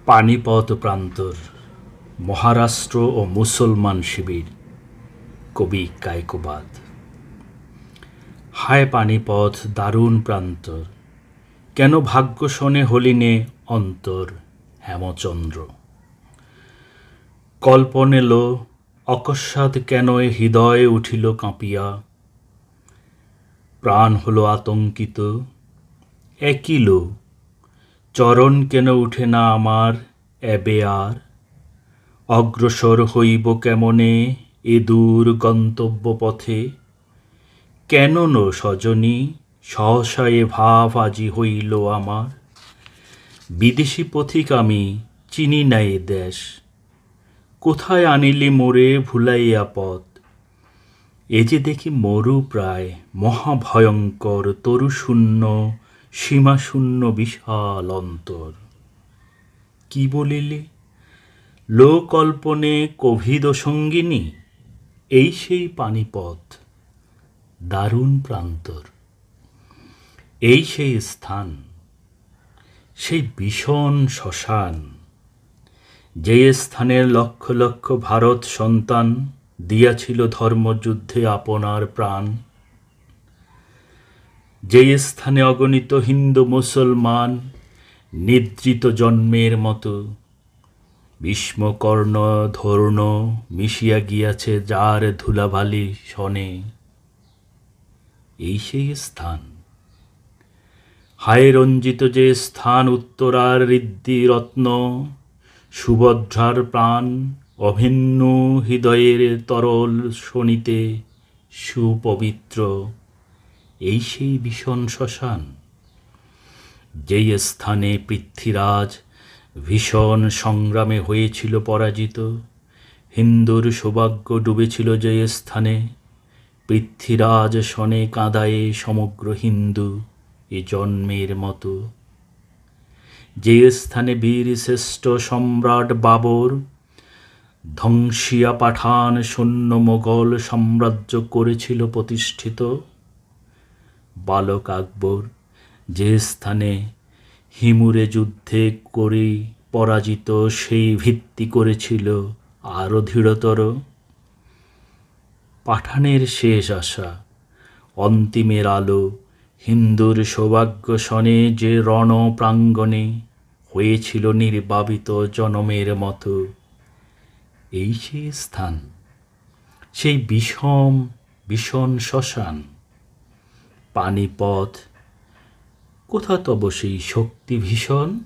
পানিপথ প্রান্তর, মহারাষ্ট্র ও মুসলমান শিবির। কবি কায়কোবাদ। হায় পানিপথ দারুণ প্রান্তর, কেন ভাগ্য শোনে হলিনে অন্তর। হেমচন্দ্র। কল্পন এলো অকস্মাৎ, কেন এ হৃদয়ে উঠিল কাঁপিয়া। প্রাণ হলো আতঙ্কিত, একিল চরণ কেন উঠে না আমার এবে আর। অগ্রসর হইব কেমনে এ দূর গন্তব্য পথে। কেন নো সজনী সহসা এ ভাব আজি হইল আমার। বিদেশী পথিক আমি, চিনি না এ দেশ। কোথায় আনিলি মোরে ভুলাইয়া পথ। এ যে দেখি মরু প্রায় মহাভয়ঙ্কর, তরুশূন্য সীমাশূন্য বিশাল অন্তর। কি বলিলি লোকল্পনে কভিদ সঙ্গিনী, এই সেই পানিপথ দারুণ প্রান্তর। এই সেই স্থান, সেই ভীষণ শ্মশান, যে স্থানের লক্ষ লক্ষ ভারত সন্তান দিয়াছিল ধর্মযুদ্ধে আপনার প্রাণ। যে স্থানে অগণিত হিন্দু মুসলমান নিদ্রিত জন্মের মতো ভীষ্মকর্ণ ধর্ণ মিশিয়া গিয়াছে যার ধুলাবালি শনে। এই সেই স্থান। হায় রঞ্জিত যে স্থান, উত্তরার ঋদ্ধি রত্ন, সুভদ্রার প্রাণ অভিন্ন হৃদয়ের তরল শোনিতে সুপবিত্র। এই সেই ভীষণ শ্মশান। যেই স্থানে পৃথ্বীরাজ ভীষণ সংগ্রামে হয়েছিল পরাজিত। হিন্দুর সৌভাগ্য ডুবেছিল যে স্থানে, পৃথ্বীরাজ শনে কাঁদায়ে সমগ্র হিন্দু এ জন্মের মতো। যে স্থানে বীর শ্রেষ্ঠ সম্রাট বাবর ধ্বংসিয়া পাঠান সৈন্য মোগল সাম্রাজ্য করেছিল প্রতিষ্ঠিত। বালক আকবর যে স্থানে হিমুরে যুদ্ধে করে পরাজিত, সেই ভিত্তি করেছিল আরও দৃঢ়তর। পাঠানের শেষ আশা, অন্তিমের আলো, হিন্দুর সৌভাগ্য শনে যে রণ প্রাঙ্গণে হয়েছিল নির্বাপিত জনমের মতো। এই সেই স্থান, সেই বিষম ভীষণ শ্মশান। পানিপথ, কোথা তব সেই শক্তি ভীষণ।